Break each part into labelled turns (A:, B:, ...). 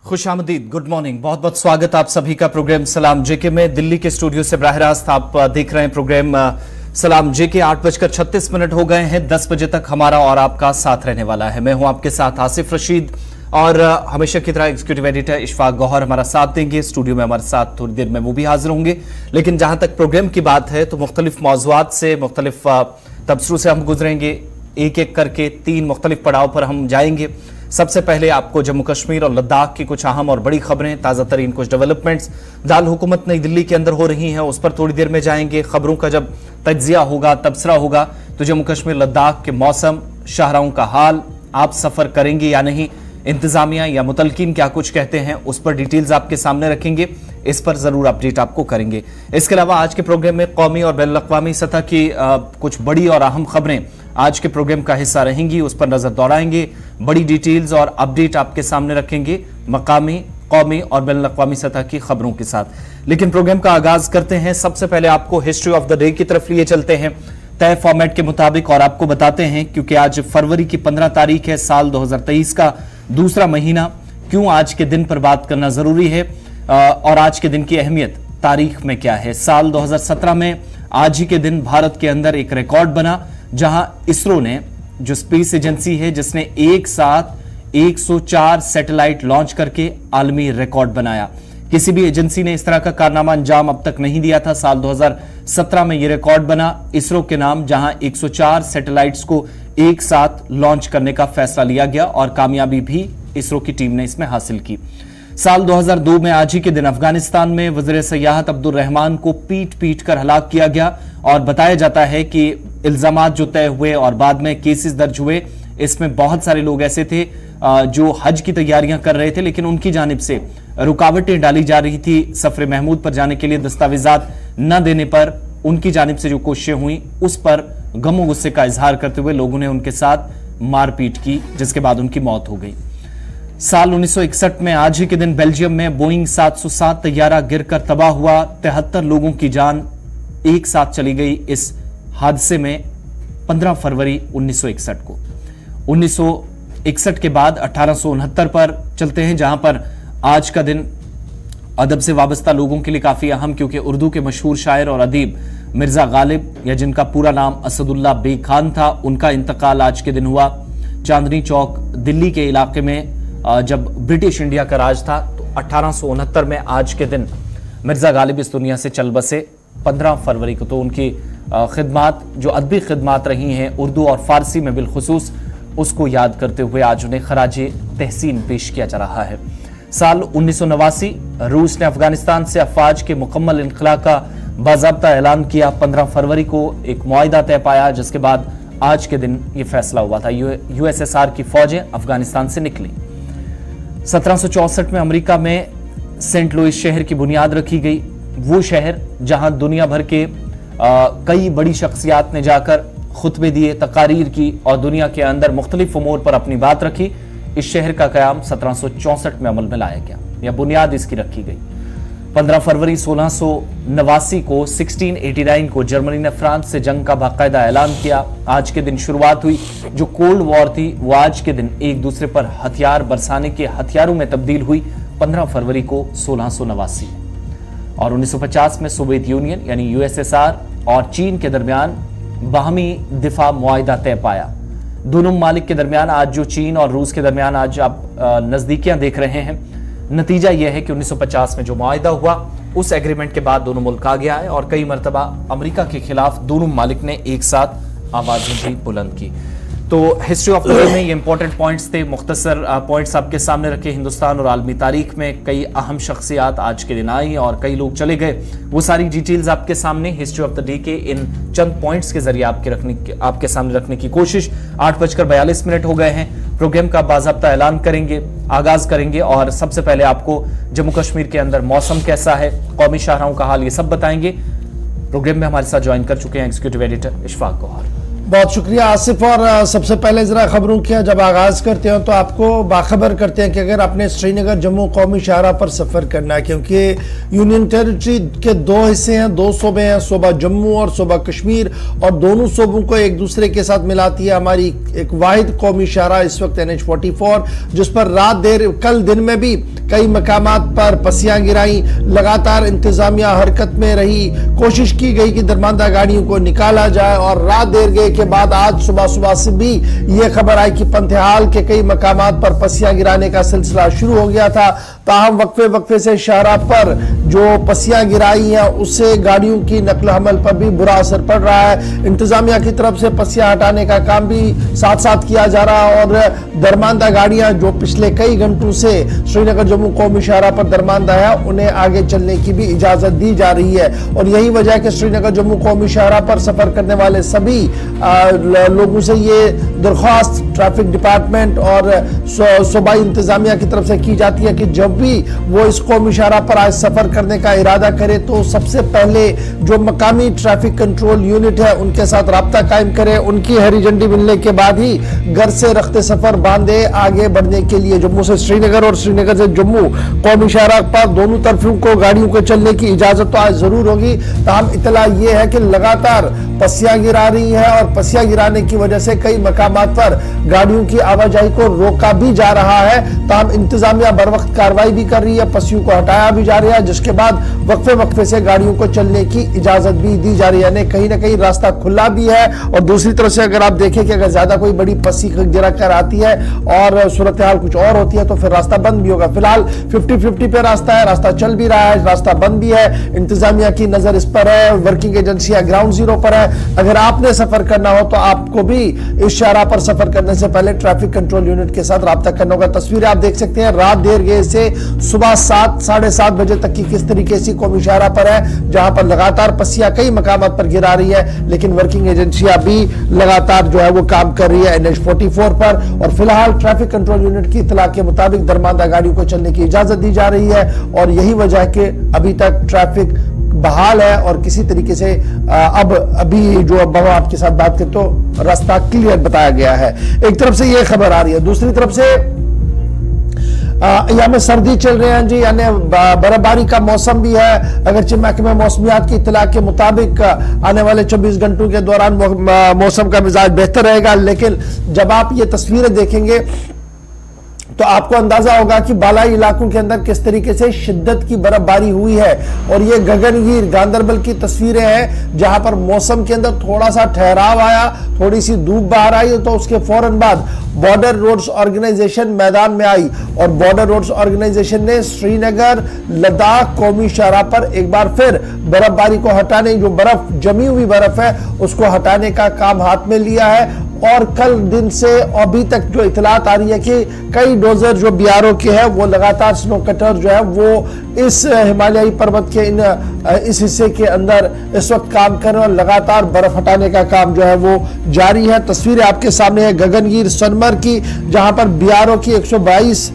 A: खुशामदीद, good morning, बहुत बहुत स्वागत आप सभी का प्रोग्राम सलाम जेके में। दिल्ली के स्टूडियो से बराह रास्त आप देख रहे हैं प्रोग्राम सलाम जेके। 8:36 हो गए हैं। 10 बजे तक हमारा और आपका साथ रहने वाला है। मैं हूं आपके साथ आसिफ रशीद और हमेशा की तरह एग्जीक्यूटिव एडिटर इशफाक गौहर हमारा साथ देंगे। स्टूडियो में हमारे साथ थोड़ी देर में वो भी हाजिर होंगे। लेकिन जहां तक प्रोग्राम की बात है तो मुख्तलिफ मौज़ूआत से, मुख्तलिफ तबसरों से हम गुजरेंगे। एक एक करके 3 मुख्तलिफ पड़ाव पर हम जाएंगे। सबसे पहले आपको जम्मू कश्मीर और लद्दाख की कुछ अहम और बड़ी खबरें, ताज़ा तरीन कुछ डेवलपमेंट्स दाल हुकूमत नई दिल्ली के अंदर हो रही हैं, उस पर थोड़ी देर में जाएंगे। खबरों का जब तज्जिया होगा, तबसरा होगा, तो जम्मू कश्मीर लद्दाख के मौसम, शाहराहों का हाल, आप सफ़र करेंगे या नहीं, इंतजामिया या मुतलकीन क्या कुछ कहते हैं, उस पर डिटेल्स आपके सामने रखेंगे। इस पर जरूर अपडेट आपको करेंगे। इसके अलावा आज के प्रोग्राम में कौमी और बैनुल अक़वामी सतह की कुछ बड़ी और अहम खबरें आज के प्रोग्राम का हिस्सा रहेंगी, उस पर नजर दौड़ाएंगे। बड़ी डिटेल्स और अपडेट आपके सामने रखेंगे मकामी, कौमी और बैनुल अक़वामी सतह की खबरों के साथ। लेकिन प्रोग्राम का आगाज करते हैं। सबसे पहले आपको हिस्ट्री ऑफ द डे की तरफ लिए चलते हैं तय फॉर्मेट के मुताबिक और आपको बताते हैं, क्योंकि आज फरवरी की 15 तारीख है, साल 2023 का दूसरा महीना। क्यों आज के दिन पर बात करना जरूरी है और आज के दिन की अहमियत तारीख में क्या है। साल 2017 में आज ही के दिन भारत के अंदर एक रिकॉर्ड बना, जहां इसरो ने, जो स्पेस एजेंसी है, जिसने एक साथ 104 सैटेलाइट लॉन्च करके आलमी रिकॉर्ड बनाया। किसी भी एजेंसी ने इस तरह का कारनामा अंजाम अब तक नहीं दिया था। साल 2017 में यह रिकॉर्ड बना इसरो के नाम, जहां 104 सैटेलाइट्स को एक साथ लॉन्च करने का फैसला लिया गया और कामयाबी भी इसरो की टीम ने इसमें हासिल की। साल 2002 में आज ही के दिन अफगानिस्तान में वज़ीर सयाहत अब्दुल रहमान को पीट कर हलाक किया गया और बताया जाता है कि इल्जामात जो तय हुए और बाद में केसेस दर्ज हुए, इसमें बहुत सारे लोग ऐसे थे जो हज की तैयारियां कर रहे थे, लेकिन उनकी जानिब से रुकावटें डाली जा रही थी। सफर महमूद पर जाने के लिए दस्तावेजात न देने पर उनकी जानिब से जो कोशिशें हुई, उस पर गम और गुस्से का इजहार करते हुए लोगों ने उनके साथ मारपीट की, जिसके बाद उनकी मौत हो गई। साल 1961 में आज ही के दिन बेल्जियम में बोइंग 707 तैयारा गिरकर तबाह हुआ। 73 लोगों की जान एक साथ चली गई इस हादसे में 15 फरवरी 1961 को। 1961 के बाद 1869 पर चलते हैं, जहां पर आज का दिन अदब से वाबस्ता लोगों के लिए काफी अहम, क्योंकि उर्दू के मशहूर शायर और अदीब मिर्जा गालिब, या जिनका पूरा नाम असदुल्ला बेग खान था, उनका इंतकाल आज के दिन हुआ। चांदनी चौक दिल्ली के इलाके में जब ब्रिटिश इंडिया का राज था, तो 1869 में आज के दिन मिर्जा गालिब इस दुनिया से चल बसे 15 फरवरी को। तो उनकी खिदमात, जो अदबी खिदमात रही हैं उर्दू और फारसी में बिलखुसूस, उसको याद करते हुए आज उन्हें खराजे तहसीन पेश किया जा रहा है। साल 1989 रूस ने अफगानिस्तान से अफवाज के मुकम्मल इनखला का बाज़ाब्ता ऐलान किया। 15 फरवरी को एक मुआहिदा तय पाया, जिसके बाद आज के दिन ये फैसला हुआ था। यूएसएसआर की फौजें अफगानिस्तान से निकली। 1764 में अमेरिका में सेंट लुइस शहर की बुनियाद रखी गई। वो शहर जहां दुनिया भर के कई बड़ी शख्सियात ने जाकर खुतबे दिए, तकारीर की और दुनिया के अंदर मुख्तलिफ उमूर पर अपनी बात रखी। इस शहर का क़याम 1764 में अमल में लाया गया, या बुनियाद इसकी रखी गई। 15 फरवरी 1689 को 1689 को जर्मनी ने फ्रांस से जंग का बाकायदा ऐलान किया। आज के दिन शुरुआत हुई। जो कोल्ड वॉर थी, वो आज के दिन एक दूसरे पर हथियार बरसाने के हथियारों में तब्दील हुई 15 फरवरी को 1689। और 1950 में सोवियत यूनियन यानी यूएसएसआर और चीन के दरमियान बाहमी दिफा मुआहिदा तय पाया। दोनों ममालिक के दरमियान आज जो चीन और रूस के दरमियान आज आप नजदीकियां देख रहे हैं, नतीजा यह है कि 1950 में जो मुआहिदा हुआ, उस एग्रीमेंट के बाद दोनों मुल्क आ गया है और कई मरतबा अमेरिका के खिलाफ दोनों ममालिक ने एक साथ आवाजें भी बुलंद की। तो हिस्ट्री ऑफ द डे में ये इंपॉर्टेंट पॉइंट्स थे, मुख्तसर पॉइंट्स आपके सामने रखे। हिंदुस्तान और आलमी तारीख में कई अहम शख्सियात आज के दिन आई और कई लोग चले गए। वो सारी डिटेल्स आपके सामने हिस्ट्री ऑफ द डे के इन चंद पॉइंट्स के जरिए आपके सामने रखने की कोशिश। 8:42 हो गए हैं। प्रोग्राम का बाज़ाब्ता ऐलान करेंगे, आगाज करेंगे और सबसे पहले आपको जम्मू कश्मीर के अंदर मौसम कैसा है, कौमी शाहराहों का हाल, ये सब बताएंगे। प्रोग्राम में हमारे साथ ज्वाइन कर चुके हैं एग्जीक्यूटिव एडिटर इशफाक गौहर।
B: बहुत शुक्रिया आसिफ। और सबसे पहले जरा खबरों की जब आगाज करते हैं तो आपको बाखबर करते हैं कि अगर आपने श्रीनगर जम्मू कौमी शाहराह पर सफर करना है, क्योंकि यूनियन टेरिटरी के दो हिस्से हैं, दो सूबे हैं, सूबा जम्मू और सूबा कश्मीर, और दोनों सूबों को एक दूसरे के साथ मिलाती है हमारी एक वाहिद कौमी शाहराह इस वक्त NH-44, जिस पर रात देर कल दिन में भी कई मकामात पर पसियां गिराई। लगातार इंतजामिया हरकत में रही, कोशिश की गई कि दरमांदा गाड़ियों को निकाला जाए, और रात देर गए के बाद आज सुबह से भी यह खबर आई कि पंथेहाल के कई मकामात पर पसियां गिराने का सिलसिला शुरू हो गया था। ताहम वक्फे से शाहराह पर जो पसियां गिराई हैं उससे गाड़ियों की नकल हमल पर भी बुरा असर पड़ रहा है। इंतजामिया की तरफ से पसियां हटाने का काम भी साथ साथ किया जा रहा है, और दरमांदा गाड़ियां जो पिछले कई घंटों से श्रीनगर जम्मू कौमी शाहराह पर दरमांदा है उन्हें आगे चलने की भी इजाजत दी जा रही है। और यही वजह है कि श्रीनगर जम्मू कौमी शाहराह पर सफर करने वाले सभी लोगों से ये दरख्वास्त ट्रैफिक डिपार्टमेंट और सूबाई इंतजामिया की तरफ से की जाती है कि जब भी वो इस कौमी शाहराह पर आज सफर करने का इरादा करे तो सबसे पहले जो मकामी ट्रैफिक कंट्रोल यूनिट है उनके साथ राब्ता कायम करे, उनकी हरी झंडी मिलने के बाद ही घर से रखते सफर बांधे आगे बढ़ने के लिए। जम्मू से श्रीनगर और श्रीनगर से जम्मू कौमी शाहराह पर दोनों तरफों को गाड़ियों को चलने की इजाजत तो आज जरूर होगी। ताहम इतला यह है कि लगातार पसियां गिरा रही है, और पसियां गिराने की वजह से कई मकामात पर गाड़ियों की आवाजाही को रोका भी जा रहा है। ताहम इंतजामिया बर वक्त कार्रवाई भी कर रही है, पसियों को हटाया भी जा रहा है, जिसके बाद वक्फे से गाड़ियों को चलने की इजाजत भी दी जा रही है। यानी कहीं ना कहीं रास्ता खुला भी है, और दूसरी तरफ से अगर आप देखें कि अगर ज्यादा कोई बड़ी पसी गिरा कर आती है और सूरत हाल कुछ और होती है तो फिर रास्ता बंद भी होगा। फिलहाल 50-50 पे रास्ता है, रास्ता चल भी रहा है, रास्ता बंद भी है। इंतजामिया की नजर इस पर है, वर्किंग एजेंसियां ग्राउंड जीरो पर है। अगर आपने सफर करना हो तो आपको भी इस शाहराह पर सफर करने से पहले ट्रैफिक कंट्रोल यूनिट के साथ राब्ता करना होगा। तस्वीरें आप देख सकते हैं रात देर गए से सुबह 7 साढ़े 7 बजे तक की किस तरीके से कौमी शाहराह पर है, जहां पर लगातार पसियां कई मकामात पर गिरा रही है, लेकिन वर्किंग एजेंसियां भी लगातार जो है वो काम कर रही है NH-44 पर। और फिलहाल ट्रैफिक कंट्रोल यूनिट की इत्तला के मुताबिक दरमांदा गाड़ियों को चलने की इजाजत दी जा रही है, और यही वजह है कि अभी तक ट्रैफिक बहाल है और किसी तरीके से अब अभी जो अब आपके साथ बात करें तो रास्ता क्लियर बताया गया है। एक तरफ से ये खबर आ रही है, दूसरी तरफ से यहाँ में सर्दी चल रही है जी, यानी बर्फबारी का मौसम भी है। अगरचे महकमे मौसमियात की इत्तला के मुताबिक आने वाले 24 घंटों के दौरान मौसम का मिजाज बेहतर रहेगा, लेकिन जब आप ये तस्वीरें देखेंगे तो आपको अंदाजा होगा कि बालाई इलाकों के अंदर किस तरीके से शिद्दत की बर्फबारी हुई है। और ये गगनगीर गांधरबल की तस्वीरें हैं, जहां पर मौसम के अंदर थोड़ा सा ठहराव आया, थोड़ी सी धूप बाहर आई, तो उसके फौरन बाद बॉर्डर रोड्स ऑर्गेनाइजेशन मैदान में आई, और बॉर्डर रोड्स ऑर्गेनाइजेशन ने श्रीनगर लद्दाख कौमी शाहराह पर एक बार फिर बर्फबारी को हटाने, जो बर्फ जमी हुई बर्फ है उसको हटाने का काम हाथ में लिया है। और कल दिन से अभी तक जो इतलात आ रही है कि कई डोजर जो BRO के हैं वो लगातार स्नो कटर जो है वो इस हिमालयी पर्वत के इस हिस्से के अंदर इस वक्त काम कर रहे हैं, और लगातार बर्फ हटाने का काम जो है वो जारी है। तस्वीरें आपके सामने है गगनगीर सोनमर्ग की, जहां पर BRO की 122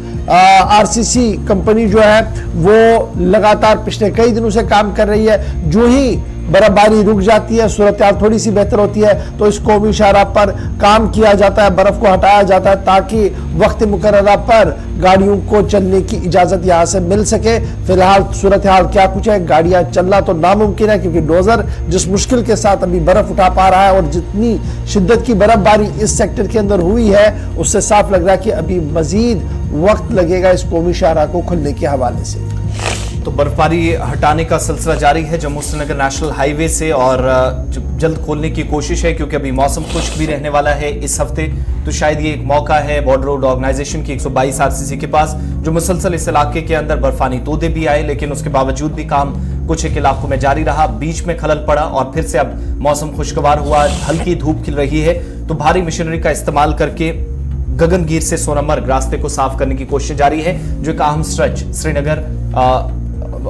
B: RCC कंपनी जो है वो लगातार पिछले कई दिनों से काम कर रही है। जो ही बर्फबारी रुक जाती है, सूरत हाल थोड़ी सी बेहतर होती है, तो इस कौमी शाहराह पर काम किया जाता है, बर्फ को हटाया जाता है, ताकि वक्त मुकर्ररा पर गाड़ियों को चलने की इजाजत यहां से मिल सके। फिलहाल सूरत हाल क्या कुछ है, गाड़ियां चलना तो नामुमकिन है, क्योंकि डोजर जिस मुश्किल के साथ अभी बर्फ उठा पा रहा है, और जितनी शिद्दत की बर्फबारी इस सेक्टर के अंदर हुई है उससे साफ लग रहा है कि अभी मजीद वक्त लगेगा इस कौमी शाहराह को खुलने के हवाले से।
A: तो बर्फबारी हटाने का सिलसिला जारी है जम्मू श्रीनगर नेशनल हाईवे से, और जल्द खोलने की कोशिश है, क्योंकि अभी मौसम खुश्क भी रहने वाला है इस हफ्ते। तो शायद ये एक मौका है बॉर्डर रोड ऑर्गेनाइजेशन की 122 RCC के पास, जो मुसलसल इस इलाके के अंदर बर्फानी तोदे भी आए, लेकिन उसके बावजूद भी काम कुछ एक इलाकों में जारी रहा। बीच में खलल पड़ा और फिर से अब मौसम खुशगवार हुआ, हल्की धूप खिल रही है, तो भारी मशीनरी का इस्तेमाल करके गगनगीर से सोनमर्ग रास्ते को साफ करने की कोशिश जारी है, जो एक अहम स्ट्रेच श्रीनगर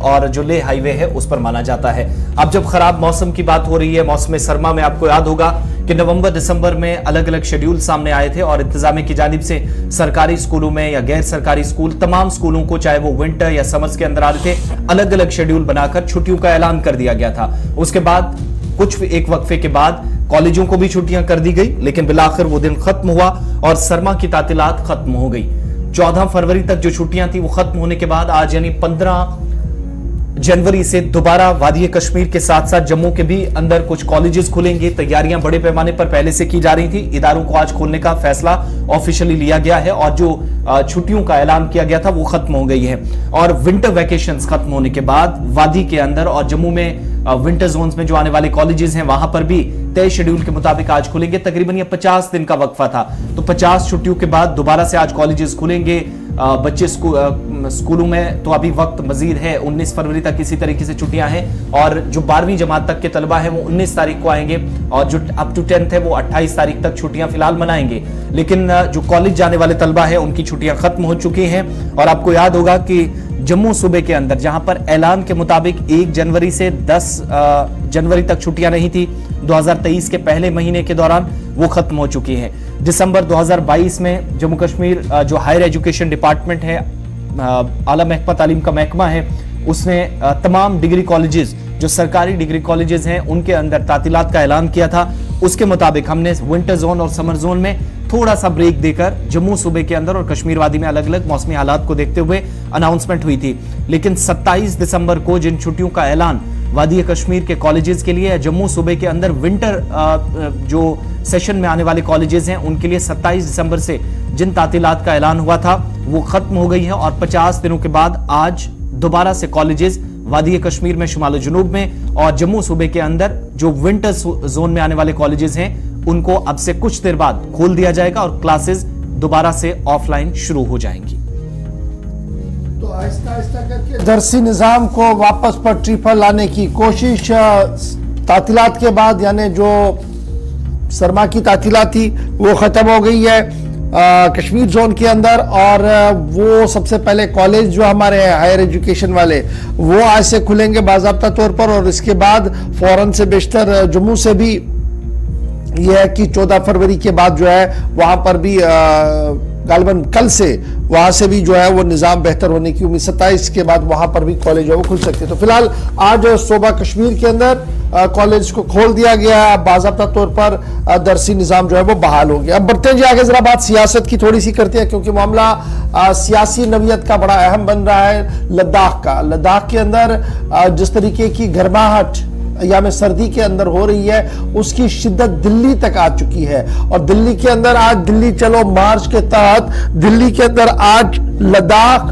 A: और जो लेह हाईवे है उस पर माना जाता है। अब जब खराब मौसम की बात हो रही है, मौसम सरमा में आपको याद होगा कि नवंबर दिसंबर में अलग अलग शेड्यूल सामने आए थे, और इंतजामिया की जानिब से सरकारी स्कूलों में या गैर सरकारी स्कूल, तमाम स्कूलों को चाहे वो विंटर या समर्स के अंदर आ रहे थे, अलग अलग शेड्यूल बनाकर छुट्टियों का ऐलान कर दिया गया था। उसके बाद कुछ एक वक्फे के बाद कॉलेजों को भी छुट्टियां कर दी गई, लेकिन बिलाखिर वो दिन खत्म हुआ और सरमा की तातीलात खत्म हो गई। 14 फरवरी तक जो छुट्टियां थी वो खत्म होने के बाद आज यानी 15 जनवरी से दोबारा वादी कश्मीर के साथ साथ जम्मू के भी अंदर कुछ कॉलेजेस खुलेंगे। तैयारियां बड़े पैमाने पर पहले से की जा रही थी। इदारों को आज खोलने का फैसला ऑफिशियली लिया गया है और जो छुट्टियों का ऐलान किया गया था वो खत्म हो गई है। और विंटर वैकेशंस खत्म होने के बाद वादी के अंदर और जम्मू में विंटर जोन्स में जो आने वाले कॉलेजेस हैं वहां पर भी तय शेड्यूल के मुताबिक आज खुलेंगे। तकरीबन ये 50 दिन का वक्फा था, तो 50 छुट्टियों के बाद दोबारा से आज कॉलेजेस खुलेंगे। बच्चे स्कूलों में तो अभी वक्त मजीद है, 19 फरवरी तक इसी तरीके से छुट्टियां हैं और जो 12वीं जमात तक के तलबा हैं वो 19 तारीख को आएंगे और जो अप टू 10th है वो 28 तारीख तक छुट्टियां फिलहाल मनाएंगे। लेकिन जो कॉलेज जाने वाले तलबा है उनकी छुट्टियां खत्म हो चुकी हैं। और आपको याद होगा कि जम्मू सूबे के अंदर जहां पर ऐलान के मुताबिक 1 जनवरी से 10 जनवरी तक छुट्टियां नहीं थी, 2023 के पहले महीने के दौरान वो खत्म हो चुकी हैं। दिसंबर 2022 में जम्मू कश्मीर जो हायर एजुकेशन डिपार्टमेंट है, आला महकमा तालीम का महकमा है, उसने तमाम डिग्री कॉलेजेस जो सरकारी डिग्री कॉलेजेस हैं उनके अंदर तातीलात का ऐलान किया था। उसके मुताबिक हमने विंटर जोन और समर जोन में थोड़ा सा ब्रेक देकर जम्मू सूबे के अंदर और कश्मीर वादी में अलग अलग मौसमी हालात को देखते हुए अनाउंसमेंट हुई थी। लेकिन 27 दिसंबर को जिन छुट्टियों का ऐलान वादी कश्मीर के कॉलेजेस के लिए, जम्मू सूबे के अंदर विंटर जो सेशन में आने वाले कॉलेजेस हैं उनके लिए 27 दिसंबर से जिन तातीलात का ऐलान हुआ था वो खत्म हो गई है। और 50 दिनों के बाद आज दोबारा से कॉलेजेस वादी कश्मीर में, शुमाल जनूब में और जम्मू सूबे के अंदर जो विंटर जोन में आने वाले कॉलेजेस हैं उनको अब से कुछ देर बाद खोल दिया जाएगा और क्लासेस दोबारा से ऑफलाइन शुरू हो जाएंगी।
B: तो आहिस्ता आहिस्ता करके दरसी निजाम को वापस पटरी पर लाने की कोशिश तातीलात के बाद, यानी जो सरमा की तातीलात थी वो खत्म हो गई है कश्मीर जोन के अंदर। और वो सबसे पहले कॉलेज जो हमारे हैं हायर एजुकेशन वाले वो आज से खुलेंगे बाज़ाब्ता तौर पर, और इसके बाद फौरन से बेशतर जम्मू से भी यह है कि 14 फरवरी के बाद जो है वहां पर भी गालिबन कल से वहां से भी जो है वो निज़ाम बेहतर होने की उम्मीद, 27 के बाद वहां पर भी कॉलेज है वो खुल सकते हैं। तो फिलहाल आज सूबा कश्मीर के अंदर कॉलेज को खोल दिया गया है, बाज़ाब्ता तौर पर दरसी निज़ाम जो है वो बहाल हो गया। अब बढ़ते हैं जी आगे, जरा बात सियासत की थोड़ी सी करते हैं क्योंकि मामला सियासी नवियत का बड़ा अहम बन रहा है लद्दाख का। लद्दाख के अंदर जिस तरीके की गर्माहट या में सर्दी के अंदर हो रही है उसकी शिद्दत दिल्ली तक आ चुकी है। और दिल्ली के अंदर आज दिल्ली चलो मार्च के तहत दिल्ली के अंदर आज लद्दाख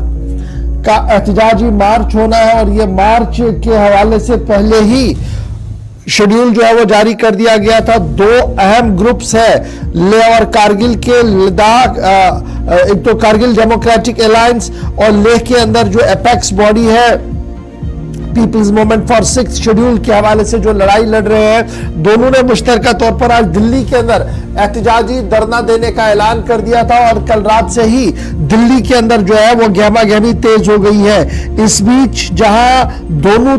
B: का एहतजाजी मार्च होना है और ये मार्च के हवाले से पहले ही शेड्यूल जो है वो जारी कर दिया गया था। 2 अहम ग्रुप्स है लेह और कारगिल के। लद्दाख एक तो कारगिल डेमोक्रेटिक अलायंस और लेह के अंदर जो एपेक्स बॉडी है peoples movement for 6th schedule के हवाले से जो लड़ाई लड़ रहे हैं, दोनों ने मुश्तरका तौर पर आज दिल्ली के अंदर एहतजाजी धरना देने का ऐलान कर दिया था। और कल रात से ही दिल्ली के अंदर जो है वो गहमा गहमी तेज हो गई है। इस बीच जहां दोनों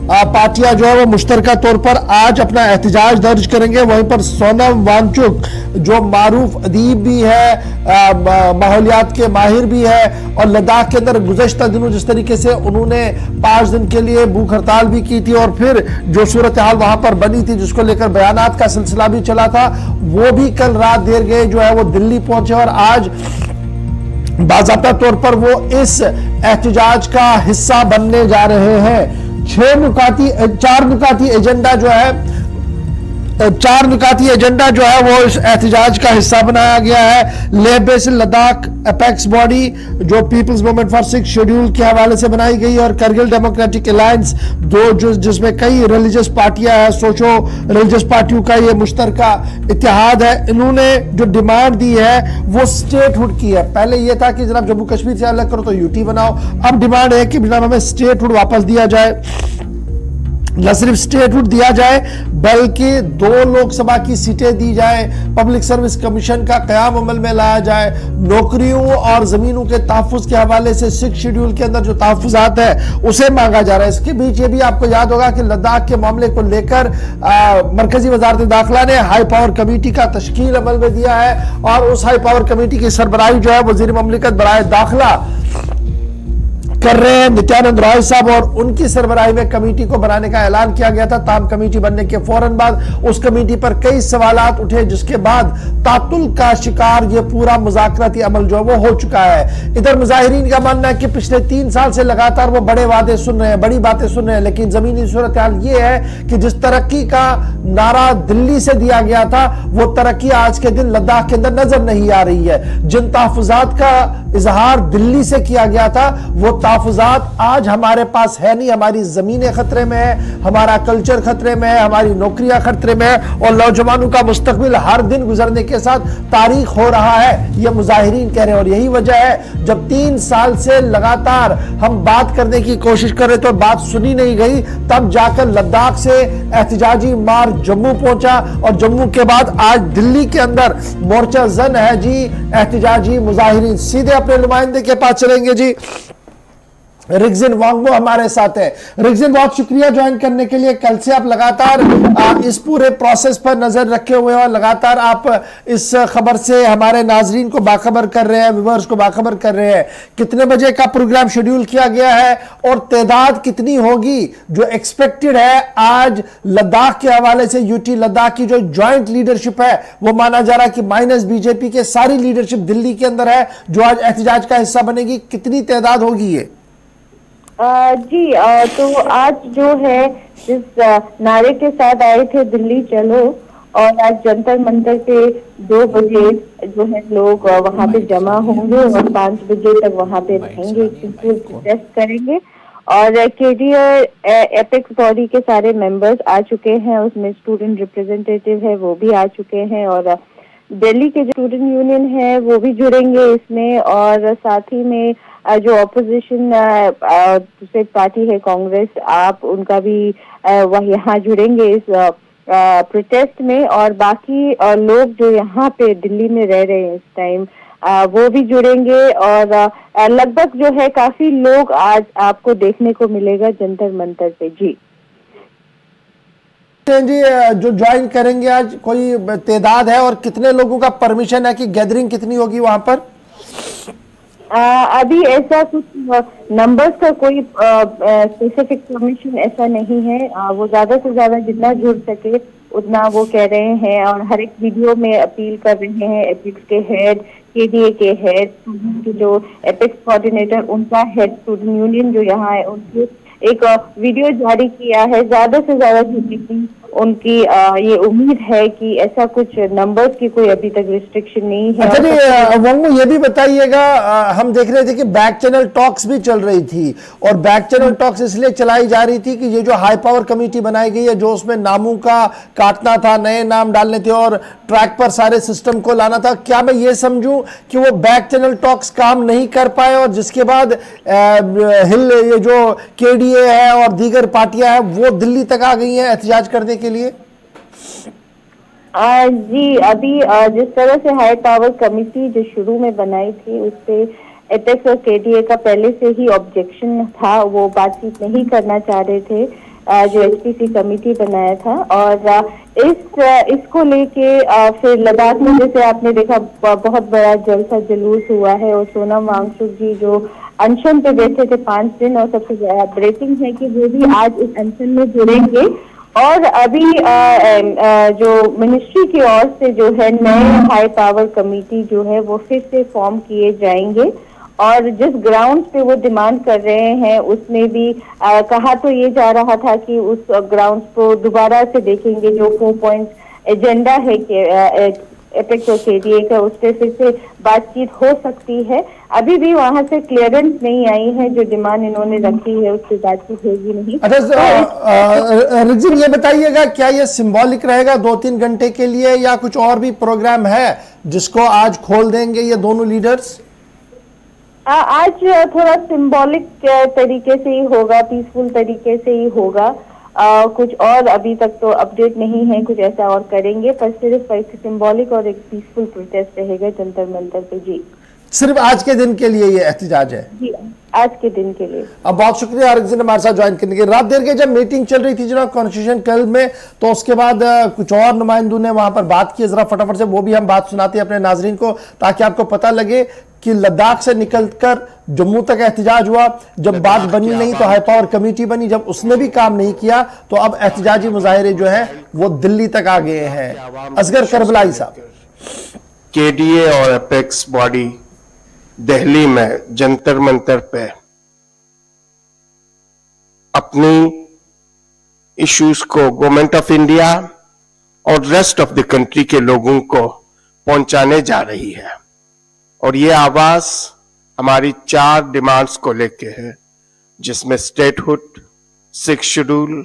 B: पार्टियां जो है वो मुश्तरका तौर पर आज अपना एहतजाज दर्ज करेंगे, वहीं पर सोनम वांगचुक जो मारूफ अदीब भी है, माहौलियात के माहिर भी है, और लद्दाख के अंदर गुज़श्ता दिनों जिस तरीके से उन्होंने 5 दिन के लिए भूख हड़ताल भी की थी और फिर जो सूरत हाल वहां पर बनी थी जिसको लेकर बयानात का सिलसिला भी चला था, वो भी कल रात देर गए जो है वो दिल्ली पहुंचे और आज बाज़ाब्ता तौर पर वो इस एहतजाज का हिस्सा बनने जा रहे हैं। 4 नुकाती एजेंडा जो है 4 नुकाती एजेंडा जो है वो इस एहतजाज का हिस्सा बनाया गया है। Leh base Ladakh apex body जो people's movement for 6th schedule के हवाले से बनाई गई और कारगिल डेमोक्रेटिक अलायंस जिसमें कई रिलीजियस पार्टियां हैं, सोशो रिलीजियस पार्टियों का ये मुश्तरका इत्तेहाद है। इन्होंने जो डिमांड दी है वो स्टेटहुड की है। पहले ये था कि जनाब जम्मू कश्मीर से अलग करो तो यूटी बनाओ, अब डिमांड है कि जनाब हमें स्टेटहुड वापस दिया जाए। न सिर्फ स्टेटहुड दिया जाए बल्कि 2 लोकसभा की सीटें दी जाए, पब्लिक सर्विस कमीशन का क़याम अमल में लाया जाए, नौकरियों और जमीनों के तहफ़्फ़ुज़ के हवाले से 6th शेड्यूल के अंदर जो तहफ़्फ़ुज़ात है उसे मांगा जा रहा है। इसके बीच ये भी आपको याद होगा कि लद्दाख के मामले को लेकर मरकजी वज़ारत दाखिला ने हाई पावर कमेटी का तश्कील अमल में दिया है और उस हाई पावर कमेटी की सरबराही जो है वज़ीर ममलिकत बराए दाखिला कर रहे हैं नित्यानंद रॉय साहब, और उनकी सरबराही में कमेटी को बनाने का ऐलान किया गया था। ताम कमेटी बनने के फौरन बाद उस कमेटी पर कई सवालात उठे, जिसके बाद तातुल का शिकार ये पूरा मुज़ाकराती अमल जो है वो हो चुका है। इधर मुजाहिरीन का मानना है कि पिछले 3 साल से लगातार वो बड़े वादे सुन रहे हैं, बड़ी बातें सुन रहे हैं, लेकिन जमीनी सूरत हाल ये है कि जिस तरक्की का नारा दिल्ली से दिया गया था वो तरक्की आज के दिन लद्दाख के अंदर नजर नहीं आ रही है। जिन तहफुजात का इजहार दिल्ली से किया गया था वो तहफुजात आज हमारे पास है नहीं। हमारी जमीनें खतरे में है, हमारा कल्चर खतरे में है, हमारी नौकरियां खतरे में है, और नौजवानों का मुस्तकबिल हर दिन गुजरने के साथ तारीख हो रहा है, यह मुजाहिरीन कह रहे हैं। और यही वजह है जब 3 साल से लगातार हम बात करने की कोशिश कर रहे तो बात सुनी नहीं गई, तब जाकर लद्दाख से एहतजाजी मार्च जम्मू पहुंचा, और जम्मू के बाद आज दिल्ली के अंदर मोर्चा जन है जी, एहतजाजी मुजाहिरीन। सीधे अपने नुमाइंदे के पास चलेंगे जी। रिगजिन वांगबो हमारे साथ है। रिगजिन, बहुत शुक्रिया ज्वाइन करने के लिए। कल से आप लगातार इस पूरे प्रोसेस पर नजर रखे हुए हैं और लगातार आप इस खबर से हमारे नाजरीन को बाखबर कर रहे हैं, व्यूअर्स को बाखबर कर रहे हैं। कितने बजे का प्रोग्राम शेड्यूल किया गया है और तादाद कितनी होगी जो एक्सपेक्टेड है? आज लद्दाख के हवाले से यूटी लद्दाख की जो ज्वाइंट लीडरशिप है वो माना जा रहा है कि माइनस बीजेपी के सारी लीडरशिप दिल्ली के अंदर है जो आज एहतजाज का हिस्सा बनेगी। कितनी तादाद होगी ये?
C: जी तो आज जो है जिस नारे के साथ आए थे दिल्ली चलो, और आज जंतर मंतर पे 2 बजे जो है लोग वहां पे जमा होंगे और 5 बजे तक वहां पे रहेंगे, प्रोटेस्ट करेंगे। और केडीए एपेक्स बॉडी के सारे मेंबर्स आ चुके हैं, उसमें स्टूडेंट रिप्रेजेंटेटिव है वो भी आ चुके हैं, और दिल्ली के जो स्टूडेंट यूनियन है वो भी जुड़ेंगे इसमें, और साथ ही में जो ऑपोजिशन दूसरी पार्टी है कांग्रेस, आप उनका भी वह यहाँ जुड़ेंगे इस प्रोटेस्ट में, और बाकी लोग जो यहाँ पे दिल्ली में रह रहे हैं इस टाइम वो भी जुड़ेंगे, और लगभग जो है काफी लोग आज आपको देखने को मिलेगा जंतर मंतर पे। जी
B: जी, जो ज्वाइन करेंगे आज कोई तादाद है और कितने लोगों का परमिशन है कि गैदरिंग कितनी होगी वहां पर?
C: अभी ऐसा कुछ नंबर्स का कोई स्पेसिफिक परमिशन ऐसा नहीं है। वो ज्यादा से ज्यादा जितना जुड़ सके उतना वो कह रहे हैं, और हर एक वीडियो में अपील कर रहे हैं एपिक्स के हेड, केडीए के हेड, जो एपिक्स कोऑर्डिनेटर उनका हेड, स्टूडेंट यूनियन जो यहाँ है उनके एक वीडियो जारी किया है ज्यादा से ज्यादा जुड़ने की उनकी ये उम्मीद है कि ऐसा कुछ नंबर्स की कोई अभी तक रिस्ट्रिक्शन नहीं है।
B: अच्छा जी वांगबो, ये भी बताइएगा, हम देख रहे थे कि बैक चैनल टॉक्स भी चल रही थी, और बैक चैनल टॉक्स इसलिए चलाई जा रही थी कि ये जो हाई पावर कमेटी बनाई गई है जो उसमें नामों का काटना था, नए नाम डालने थे और ट्रैक पर सारे सिस्टम को लाना था, क्या मैं ये समझूं कि वो बैक चैनल टॉक्स काम नहीं कर पाए और जिसके बाद हिल ये जो केडीए है और दीगर पार्टियां हैं वो दिल्ली तक आ गई हैं एहतजाज करने के लिए?
C: जी अभी जिस तरह से हाई पावर कमेटी जो शुरू में बनाई थी उस पे एपेक्स और केडीए का पहले से ही ऑब्जेक्शन था, वो बातचीत नहीं करना चाह रहे थे जो एचपीसी कमेटी बनाया था, और इसको लेके फिर लद्दाख में जैसे आपने देखा बहुत बड़ा जलसा जुलूस हुआ है, और सोनम वांगचुक जी जो अनशन पे बैठे थे 5 दिन, और सबसे ब्रेकिंग है कि वो भी आज इस अनशन में जुड़ेंगे। और अभी जो मिनिस्ट्री की ओर से जो है नए हाई पावर कमेटी जो है वो फिर से फॉर्म किए जाएंगे, और जिस ग्राउंड पे वो डिमांड कर रहे हैं उसमें भी कहा तो ये जा रहा था कि उस ग्राउंड को दोबारा से देखेंगे, जो 4 पॉइंट एजेंडा है कि एपेक्स और केडीए का, उस पर फिर से बातचीत हो सकती है। अभी भी वहां से क्लियरेंस नहीं आई है, जो डिमांड इन्होंने रखी है उस पर बातचीत होगी नहीं।
B: अच्छा रिगजिन, ये बताइएगा क्या ये सिंबॉलिक रहेगा 2-3 घंटे के लिए, या कुछ और भी प्रोग्राम है जिसको आज खोल देंगे ये दोनों लीडर्स?
C: आज थोड़ा सिंबॉलिक तरीके से ही होगा, पीसफुल तरीके से ही होगा। कुछ और अभी तक तो अपडेट नहीं है कुछ ऐसा और करेंगे, पर सिर्फ सिंबॉलिक और एक पीसफुल प्रोटेस्ट रहेगा जंतर मंतर पे। जी
B: सिर्फ आज के दिन के लिए ये एहतजाज है?
C: जी, आज के दिन के लिए।
B: अब बहुत शुक्रिया आरएक्स ने हमारे साथ ज्वाइन करने के। रात देर के जब मीटिंग चल रही थी जनाब कॉन्स्टिट्यूशन क्लब में, तो उसके बाद कुछ और नुमाइंदों ने वहां पर बात की, जरा फटाफट से वो भी हम बात सुनाते हैं अपने नाजरीन को, ताकि आपको पता लगे कि लद्दाख से निकलकर जम्मू तक एहतजाज हुआ। जब बात बनी नहीं तो हाई पावर कमेटी बनी, जब उसने भी काम नहीं किया तो अब एहतजाजी मुजाहिरे जो है वो दिल्ली तक आ गए हैं। असगर करबलाई साहब।
D: केडीए और अपेक्स बॉडी दिल्ली में जंतर मंतर पे अपनी इश्यूज को गवर्नमेंट ऑफ इंडिया और रेस्ट ऑफ द कंट्री के लोगों को पहुंचाने जा रही है। और ये आवाज हमारी 4 डिमांड्स को लेके है, जिसमें statehood, 6th schedule,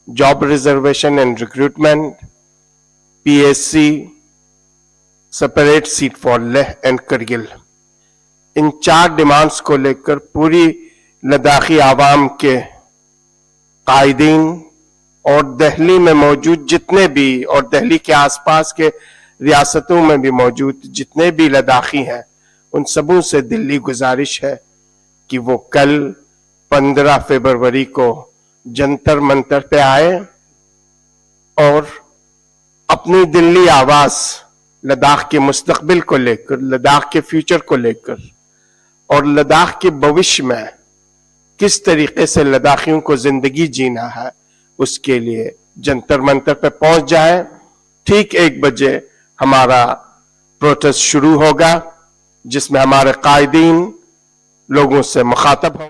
D: job reservation and recruitment, PSC, separate seat for Leh and Kargil. In 4 demands को लेकर पूरी लद्दाखी आवाम के कायदीन और दिल्ली में मौजूद जितने भी और दिल्ली के आसपास के रियासतों में भी मौजूद जितने भी लद्दाखी हैं, उन सबों से दिल्ली गुजारिश है कि वो कल 15 फरवरी को जंतर मंतर पे आए और अपनी दिल्ली आवाज लद्दाख के मुस्तकबिल को लेकर, लद्दाख के फ्यूचर को लेकर और लद्दाख के भविष्य में किस तरीके से लद्दाखियों को जिंदगी जीना है, उसके लिए जंतर मंतर पे पहुंच जाए। ठीक 1 बजे हमारा प्रोटेस्ट शुरू होगा, जिसमें हमारे कायदीन लोगों से मुखातब होंगे।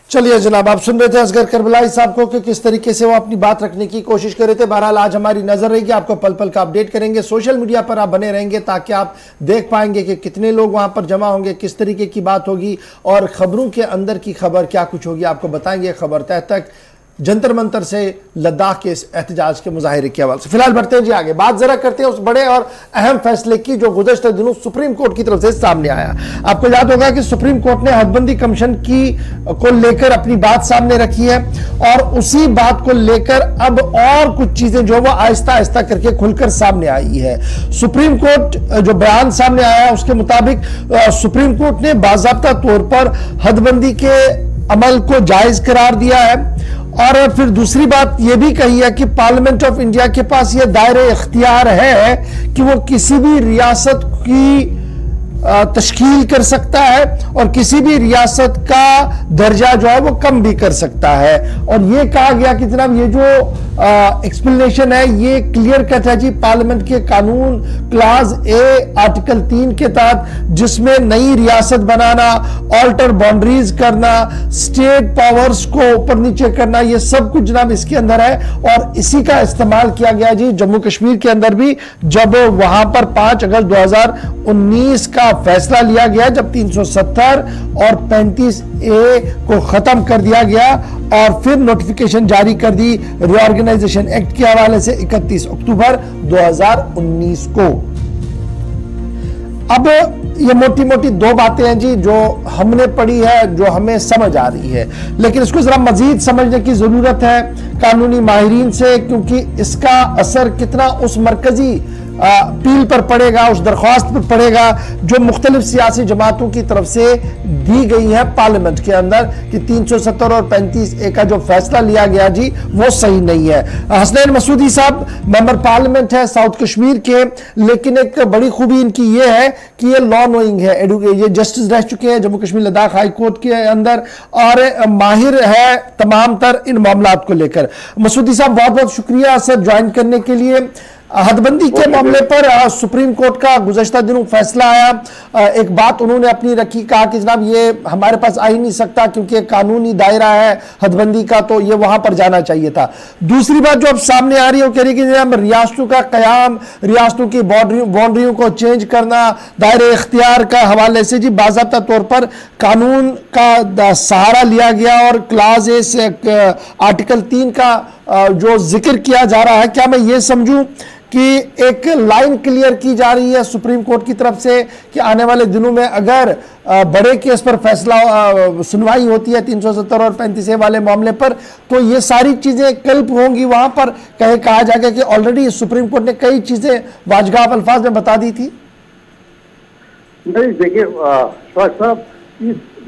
B: चलिए जनाब, आप सुन रहे थे असगर करबलाई साहब को कि किस तरीके से वो अपनी बात रखने की कोशिश कर रहे थे। बहरहाल आज हमारी नजर रहेगी, आपको पल पल का अपडेट करेंगे। सोशल मीडिया पर आप बने रहेंगे ताकि आप देख पाएंगे कि कितने लोग वहां पर जमा होंगे, किस तरीके की बात होगी और खबरों के अंदर की खबर क्या कुछ होगी आपको बताएंगे खबर तह तक, जंतर मंतर से लद्दाख के इस एहतजाज के मुजाहिरे के हवाले से। फिलहाल बढ़ते हैं जी आगे, बात जरा करते हैं उस बड़े और अहम फैसले की जो गुज़श्ता दिनों सुप्रीम कोर्ट की तरफ से सामने आया। आपको याद होगा कि सुप्रीम कोर्ट ने हदबंदी कमीशन की को लेकर अपनी बात सामने रखी है और उसी बात को लेकर अब और कुछ चीजें जो वो आहिस्ता आहिस्ता करके खुलकर सामने आई है। सुप्रीम कोर्ट जो बयान सामने आया उसके मुताबिक सुप्रीम कोर्ट ने बाज़ाब्ता तौर पर हदबंदी के अमल को जायज करार दिया है और फिर दूसरी बात यह भी कही है कि पार्लियामेंट ऑफ इंडिया के पास यह दायरे इख्तियार है कि वो किसी भी रियासत की तश्कील कर सकता है और किसी भी रियासत का दर्जा जो है वो कम भी कर सकता है। और ये कहा गया कि जनाब ये जो एक्सप्लेनेशन है ये क्लियर कट है जी पार्लियामेंट के कानून क्लास ए आर्टिकल 3 के तहत, जिसमें नई रियासत बनाना, ऑल्टर बाउंड्रीज करना, स्टेट पावर्स को ऊपर नीचे करना, ये सब कुछ जनाब इसके अंदर है। और इसी का इस्तेमाल किया गया जी जम्मू कश्मीर के अंदर भी, जब वहां पर 5 अगस्त 2019 का फैसला लिया गया, जब 370 और 35A को खत्म कर दिया गया और फिर नोटिफिकेशन जारी कर दी रीऑर्गेनाइजेशन एक्ट के हवाले से 31 अक्टूबर 2019 को। अब ये मोटी मोटी 2 बातें हैं जी जो हमने पढ़ी है, जो हमें समझ आ रही है, लेकिन इसको जरा मजीद समझने की जरूरत है कानूनी माहिरीन से, क्योंकि इसका असर कितना उस मरकजी अपील पर पड़ेगा, उस दरख्वास्त पर पड़ेगा जो मुख्तलिफ सियासी जमातों की तरफ से दी गई है पार्लियामेंट के अंदर कि 370 और 35A का जो फैसला लिया गया जी वो सही नहीं है। हसनैन मसूदी साहब मेंबर पार्लियामेंट है साउथ कश्मीर के, लेकिन एक बड़ी खूबी इनकी ये है कि ये लॉ नोइंग है, ये जस्टिस रह चुके हैं जम्मू कश्मीर लद्दाख हाई कोर्ट के अंदर और माहिर है तमाम तर इन मामलात को लेकर। मसूदी साहब बहुत बहुत शुक्रिया सर ज्वाइन करने के लिए। हदबंदी के मामले पर सुप्रीम कोर्ट का गुज़श्ता दिनों फैसला आया, एक बात उन्होंने अपनी रखी, कहा कि जनाब ये हमारे पास आ ही नहीं सकता क्योंकि कानूनी दायरा है हदबंदी का, तो ये वहां पर जाना चाहिए था। दूसरी बात जो अब सामने आ रही है वो कह रही है कि जनाब रियासतों का कयाम, रियासतों की बाउंड्रियों को चेंज करना, दायरे इख्तियार का हवाले से जी बाज़ाब्ता तौर पर कानून का सहारा लिया गया और क्लास ए से आर्टिकल 3 का जो जिक्र किया जा रहा है, क्या मैं ये समझूं कि एक लाइन क्लियर की जा रही है सुप्रीम कोर्ट की तरफ से कि आने वाले दिनों में अगर बड़े केस पर फैसला सुनवाई होती है 370 और 35A वाले मामले पर, तो ये सारी चीजें कल्प होंगी वहां पर, कहा जाएगा कि ऑलरेडी सुप्रीम कोर्ट ने कई चीजें वाजगाब अल्फाज में बता दी थी।
E: नहीं देखिए श्रीवास्तव साहब,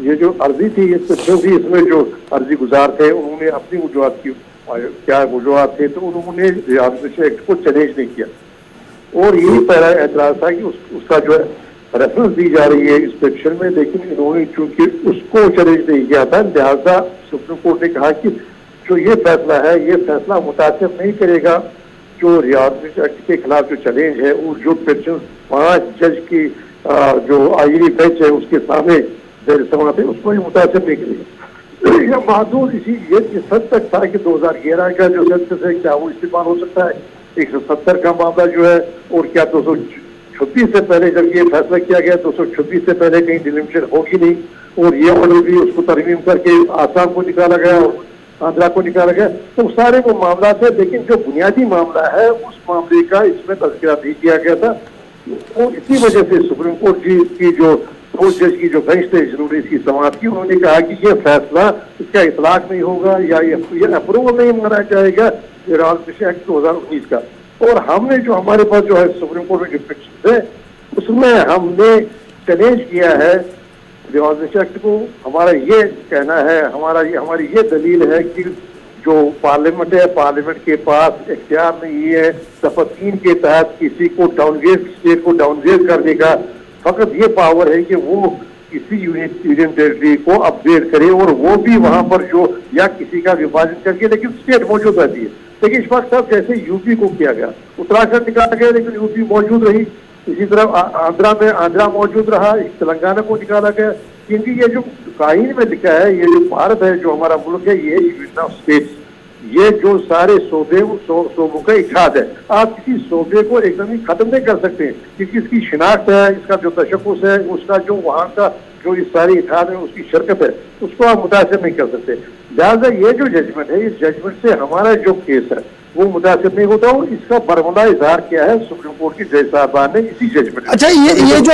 E: ये जो अर्जी थी इसमें जो अर्जी गुजार थे उन्होंने अपनी वजूहत की क्या वजूहत थे, तो उन्होंने रियासत एक्ट को चैलेंज नहीं किया और यही पहला एतराज था कि उसका जो है रेफरेंस दी जा रही है इस पिटीशन में, लेकिन इन्होंने चूंकि उसको चैलेंज नहीं किया था, लिहाजा सुप्रीम कोर्ट ने कहा कि जो ये फैसला है ये फैसला मुतासिर नहीं करेगा जो रियासत एक्ट के खिलाफ जो चैलेंज है और जो पिटीशन 5 जज की जो आईनी बेंच है उसके सामने समात है उसको ही मुतासिर नहीं करेगा। यह महदूद ये इस हद तक था कि 2011 का जो सेंसस है क्या वो इस्तेमाल हो सकता है, 170 का मामला जो है, और क्या 226 से पहले जब ये फैसला किया गया 226 से पहले कहीं डिलिमिटेशन होगी नहीं, और ये ऑर्डर भी उसको तरमीम करके आसाम को निकाला गया और आंध्रा को निकाला गया, तो सारे वो मामला थे। लेकिन जो बुनियादी मामला है उस मामले का इसमें तज़किरा नहीं किया गया था, तो इसी वजह से सुप्रीम कोर्ट जी की जो 2 जज की जो बेंच थे जिन्होंने इसकी समाअत की, उन्होंने कहा कि ये फैसला इसका इतलाक नहीं होगा या ये अप्रूवल नहीं माना जाएगा रियासत एक्ट 2019 का। और हमने जो हमारे पास जो है सुप्रीम कोर्ट में जो पिटीशन है उसमें हमने चैलेंज किया है रियासत एक्ट को। हमारा ये कहना है, हमारी ये दलील है कि जो पार्लियामेंट है, पार्लियामेंट के पास इख्तियार नहीं है दफा 3 के तहत किसी को डाउनग्रेड, स्टेट को डाउनग्रेड करने का, फकत ये पावर है कि वो किसी यूनियन टेरिटरी को अपग्रेड करे और वो भी वहां पर जो या किसी का विभाजन करके, लेकिन स्टेट मौजूद रहती है। लेकिन इस वक्त साहब जैसे यूपी को किया गया, उत्तराखंड निकाला गया लेकिन यूपी मौजूद रही, इसी तरह आंध्रा मौजूद रहा, तेलंगाना को निकाला गया, क्योंकि ये जो कानून में लिखा है, ये जो भारत है जो हमारा मुल्क है, ये यूनियन ऑफ स्टेट्स, ये जो सारे सूबे सूबों का इत्तेहाद है। आप किसी सूबे को एकदम ही खत्म नहीं कर सकते क्योंकि इसकी शिनाख्त है, इसका जो तशक्कुस है, उसका जो वहाँ का जो इस सारी इत्तेहाद है उसकी शरकत है, उसको आप मुतासिर नहीं कर सकते। लिहाजा ये जो जजमेंट है, इस जजमेंट से हमारा जो केस है वो मुतासिर नहीं होता और इसका बरमला इजहार किया है सुप्रीम कोर्ट की जज साहबान ने इसी जजमेंट।
B: अच्छा, ये जो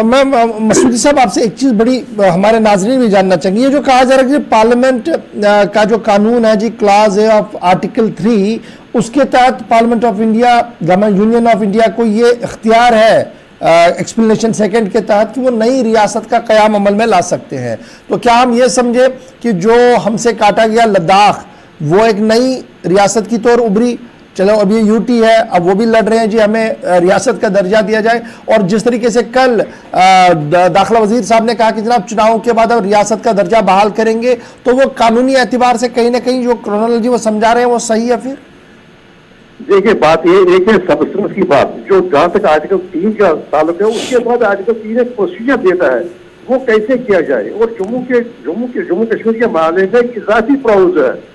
B: मैं मसूदी साहब आपसे एक चीज बड़ी हमारे नाजरीन भी जानना चाहिए, ये जो कहा जा रहा है कि पार्लियामेंट का जो कानून है जी, क्लास है ऑफ आर्टिकल 3, उसके तहत parliament of India, government union of India को ये इख्तियार है एक्सप्लेनेशन सेकंड के तहत कि वो नई रियासत का क़याम अमल में ला सकते हैं। तो क्या हम ये समझे कि जो हमसे काटा गया लद्दाख वो एक नई रियासत की तौर उभरी, चलो अब ये यूटी है, अब वो भी लड़ रहे हैं जी हमें रियासत का दर्जा दिया जाए, और जिस तरीके से कल दाखिला वजीर साहब ने कहा कि जनाब चुनाव के बाद अब रियासत का दर्जा बहाल करेंगे, तो वो कानूनी एतबार से कहीं ना कहीं जो क्रोनोलॉजी वो समझा रहे हैं वो सही है? फिर
E: देखिए बात ये एक है सबस्टेंस की बात, जो जहाँ तक आर्टिकल 3 का ताल्लुक है, उसके बाद आर्टिकल 3 एक प्रोसीजर देता है वो कैसे किया जाए, और जम्मू कश्मीर के मामले में इजाफी प्रोविजन है।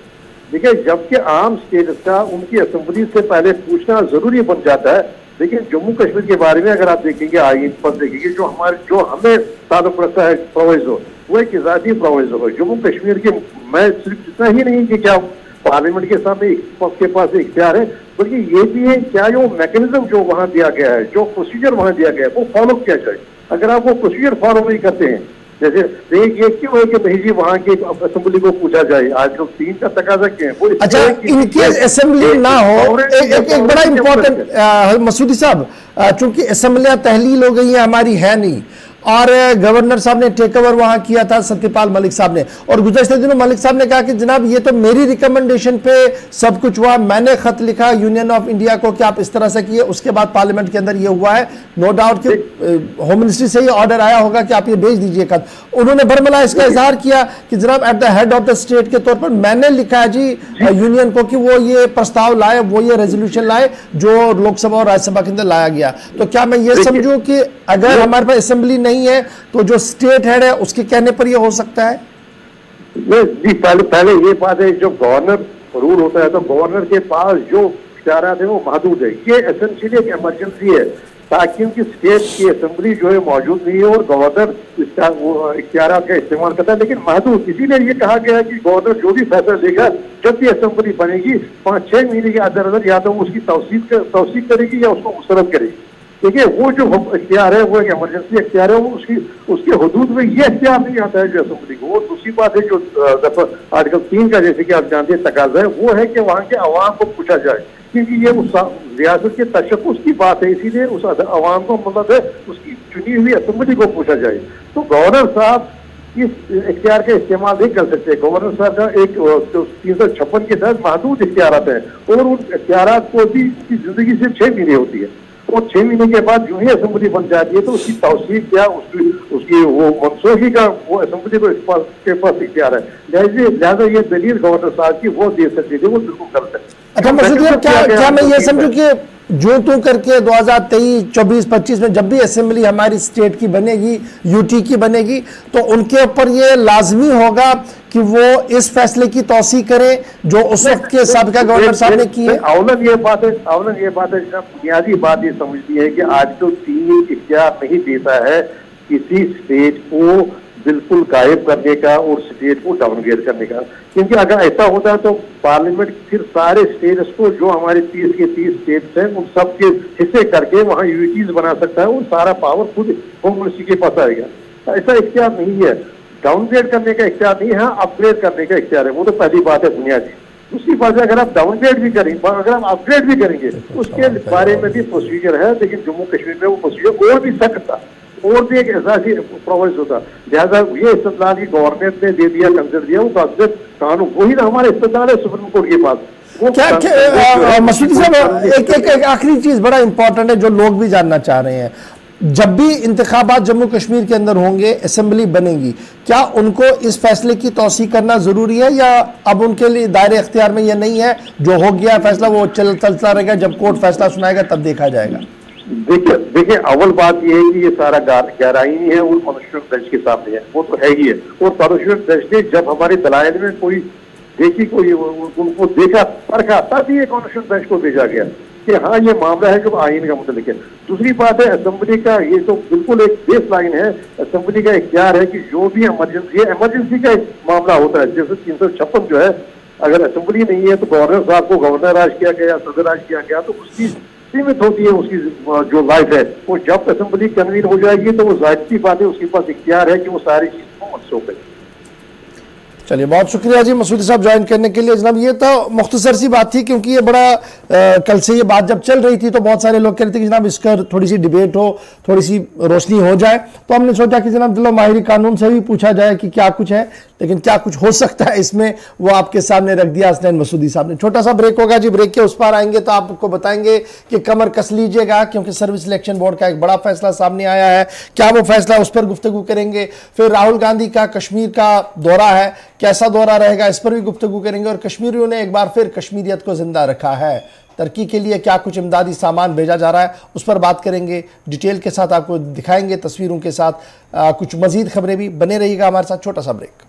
E: देखिए जबकि आम स्टेट्स का उनकी असेंबली से पहले पूछना जरूरी बन जाता है, लेकिन जम्मू कश्मीर के बारे में अगर आप देखेंगे आईन पर देखेंगे जो हमें ताल्लुक रखता है प्रोविजो, वो एक इजाफी प्रोविजो है। जम्मू कश्मीर के मैं सिर्फ इतना ही नहीं कि क्या पार्लियामेंट के सामने के पास इख्तियार है, बल्कि ये भी है क्या जो मैकेनिज्म जो वहां दिया गया है, जो प्रोसीजर वहां दिया गया है वो फॉलो किया जाए। अगर आप वो प्रोसीजर फॉलो नहीं करते हैं, जैसे ये क्यों है कि नहीं जी वहां की असेंबली को पूछा जाए, आज जो 3 का तकाजा क्या है वो।
B: अच्छा, इनकी असेंबली ना हो, एक बड़ा इंपॉर्टेंट मसूदी साहब, चूंकि असेंबलियां तहलील हो गई है हमारी, है नहीं, और गवर्नर साहब ने टेक ओवर वहां किया था सत्यपाल मलिक साहब ने, और गुज़श्ते दिनों मलिक साहब ने कहा कि जनाब ये तो मेरी रिकमेंडेशन पे सब कुछ हुआ, मैंने खत लिखा यूनियन ऑफ इंडिया को कि आप इस तरह से किए, उसके बाद पार्लियामेंट के अंदर ये हुआ है। नो डाउट कि होम मिनिस्ट्री से ही ऑर्डर आया होगा कि आप ये भेज दीजिए खत। उन्होंने बरमला इसका इजहार किया कि जनाब at the head of the state के तौर पर मैंने लिखा है जी यूनियन को कि वो ये प्रस्ताव लाए, वो ये रेजोल्यूशन लाए जो लोकसभा और राज्यसभा के अंदर लाया गया। तो क्या मैं ये समझूं कि अगर हमारे पास असेंबली नहीं है तो जो स्टेट हेड है उसके कहने पर यह हो सकता है?
E: जी पहले ये बात है, जो गवर्नर रूल होता है तो गवर्नर के पास जो इख्तियारात है वो महदूद है। ये एसेंशियली एक इमरजेंसी है ताकि उनकी स्टेट की असेंबली जो है मौजूद नहीं है और गवर्नर इख्तियारात का इस्तेमाल करता है, लेकिन महदूद। इसीलिए ये कहा गया कि गवर्नर जो भी फैसला लेगा, जब भी असेंबली बनेगी 5-6 महीने के अंदर अंदर या तो उसकी तौसीक करेगी या उसको मुस्तरद करेगी। देखिए वो जो इख्तियार है वो एक इमरजेंसी इख्तियार है, वो उसके हदूद में ये इख्तियार नहीं आता है जो असेंबली को। वो दूसरी बात है जो आर्टिकल 3 का जैसे कि आप जानते हैं तकाजा है, वो है कि वहाँ के अवाम को पूछा जाए, क्योंकि ये उस रियासत के तशक्कुस की बात है, इसीलिए उस अवाम को मतलब है उसकी चुनी हुई असेंबली को पूछा जाए। तो गवर्नर साहब इस इख्तियार का इस्तेमाल नहीं कर सकते। गवर्नर साहब का एक 356 के तहत महदूद इख्तियारात है, और उन इख्तियारात को भी उसकी जिंदगी सिर्फ 6 महीने होती है, और 6 महीने के बाद जो ही असेंबली बन जाती है तो उसकी तौसीक क्या, उसकी वो मनसूखी का वो असेंबली के पास इख्तियार है। लिहाजा ये दलील गवर्नर साहब की वो दे सकती थी, वो बिल्कुल गलत है।
B: अच्छा मसूद साहब, क्या मैं ये समझूं कि जो तू करके 2023, 24, 25 में जब भी असेंबली हमारी स्टेट की बनेगी, यूटी की बनेगी, तो उनके ऊपर ये लाजमी होगा कि वो इस फैसले की तौसीक करें जो उस वक्त के साबिका गवर्नर साहब ने की है।
E: अवलन ये बात है बुनियादी बात ये समझती है कि आज तो 3 इख्तियार नहीं देता है किसी स्टेट को बिल्कुल गायब करने का और स्टेट को डाउनग्रेड करने का, क्योंकि अगर ऐसा होता है तो पार्लियामेंट फिर सारे स्टेट्स को जो हमारे 30 के 30 स्टेट्स हैं उन सब के हिस्से करके वहाँ यूनिटीज बना सकता है, और सारा पावर खुद होम मिनिस्ट्री के पास आएगा। ऐसा इख्तियार नहीं है, डाउनग्रेड करने का इख्तियार नहीं है, अपग्रेड करने का इख्तियार है। वो तो पहली बात है बुनियादी। दूसरी बात है अगर आप डाउनग्रेड भी करेंगे, अगर आप अपग्रेड भी करेंगे उसके बारे में भी प्रोसीजर है, लेकिन जम्मू कश्मीर में वो प्रोसीजर और भी सख्त था और भी एक एहसासी प्रोवाइड होता। लिहाजा ये इस्तेमाल की गवर्नमेंट ने दे दिया, कंसिडर दिया, वो कानून वही ना हमारे इस्तेमाल है सुप्रीम कोर्ट के पास।
B: क्या मसूद साहब, एक आखिरी चीज बड़ा इंपॉर्टेंट है जो लोग भी जानना चाह रहे हैं, जब भी इंतखाबात जम्मू कश्मीर के अंदर होंगे, असेंबली बनेगी, क्या उनको इस फैसले की तौसीक करना जरूरी है, या अब उनके लिए दायरे इख्तियार में यह नहीं है, जो हो गया फैसला वो चलता रहेगा, जब कोर्ट फैसला सुनाएगा तब देखा जाएगा?
E: देखिए अव्वल बात यह है कि ये सारा गहराई है और कॉन्स्टिट्यूशन बेंच के सामने है, वो तो है ही है। और कॉन्स्टिट्यूशन बेंच ने जब हमारे दलाइल में कोई देखी, कोई उनको देखा परखा, तब ये कॉन्स्टिट्यूशन बेंच को भेजा गया कि हाँ ये मामला है जो आइन का मतलब है। दूसरी बात है असेंबली का, ये तो बिल्कुल एक बेस लाइन है, असेंबली का इख्तियार है कि जो भी इमरजेंसी का एक मामला होता है, जैसे 356 जो है, अगर असेंबली नहीं है तो गवर्नर साहब को गवर्नर राज किया गया, सदर राज किया गया, तो उसकी सीमित होती है उसकी जो लाइफ है। वो जब असेंबली कन्वीन हो जाएगी तो वो जाहिर सी बात है उसके पास इख्तियार है कि वो सारी चीज को मनसूख करे।
B: चलिए, बहुत शुक्रिया जी मसूद साहब ज्वाइन करने के लिए। जनाब ये तो मुख्तसर सी बात थी, क्योंकि ये बड़ा कल से ये बात जब चल रही थी तो बहुत सारे लोग कह रहे थे कि जनाब इसका थोड़ी सी डिबेट हो, थोड़ी सी रोशनी हो जाए, तो हमने सोचा कि जनाब चलो माहिर कानून से भी पूछा जाए कि क्या कुछ है, लेकिन क्या कुछ हो सकता है इसमें वो आपके सामने रख दिया हसनैन मसूदी साहब ने। छोटा सा ब्रेक होगा जी, ब्रेक के उस पार आएंगे तो आपको बताएंगे कि कमर कस लीजिएगा, क्योंकि सर्विस सिलेक्शन बोर्ड का एक बड़ा फैसला सामने आया है। क्या वो फैसला, उस पर गुफ्तगू करेंगे। फिर राहुल गांधी का कश्मीर का दौरा है, कैसा दौरा रहेगा, इस पर भी गुफ्तगू करेंगे। और कश्मीरियों ने एक बार फिर कश्मीरियत को जिंदा रखा है, तरक्की के लिए क्या कुछ इमदादी सामान भेजा जा रहा है, उस पर बात करेंगे, डिटेल के साथ आपको दिखाएंगे, तस्वीरों के साथ। कुछ मजीद खबरें भी, बने रहिएगा हमारे साथ। छोटा सा ब्रेक।